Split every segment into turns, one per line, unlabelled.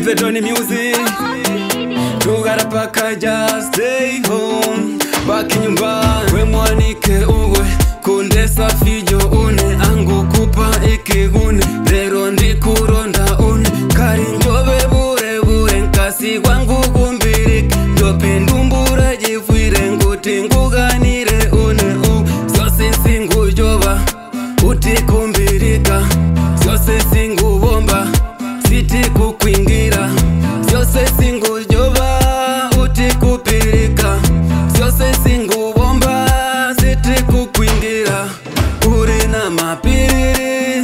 the Johnny music. Tugara pakaja, stay home. Baki nyumbani, we mwanike uwe. Kunde safijo une, angu kupa ikigune. Rero ndi kuronda une, karinjobe bure bure. Nkasi wangu gumbiri, jope ndumbura jifwire. Nguti nguganire une Sose singu joba, uti kumbirika. Sose singu bomba, siti kukwingira. Sose singu joba, uti kupirika. Sose singu bomba, siti kukwingira. Uri na mapiriri,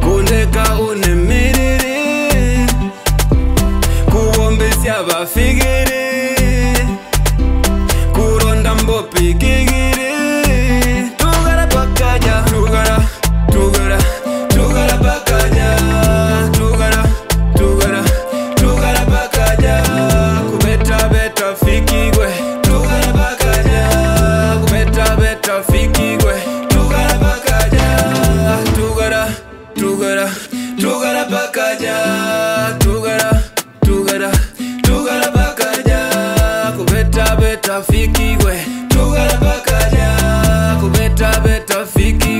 kundeka unemiriri. Kuwombe siaba figiri, kuronda mbopi kigiri. Tugara pakaja, tugara pakaja. Tugara pakaja, kubeta beta fikigwe. Tugara pakaja, kubeta beta fikigwe. Tugara pakaja, tugara pakaja. Tugara pakaja, kubeta beta fikigwe. Tugara pakaja, kubeta beta fikigwe.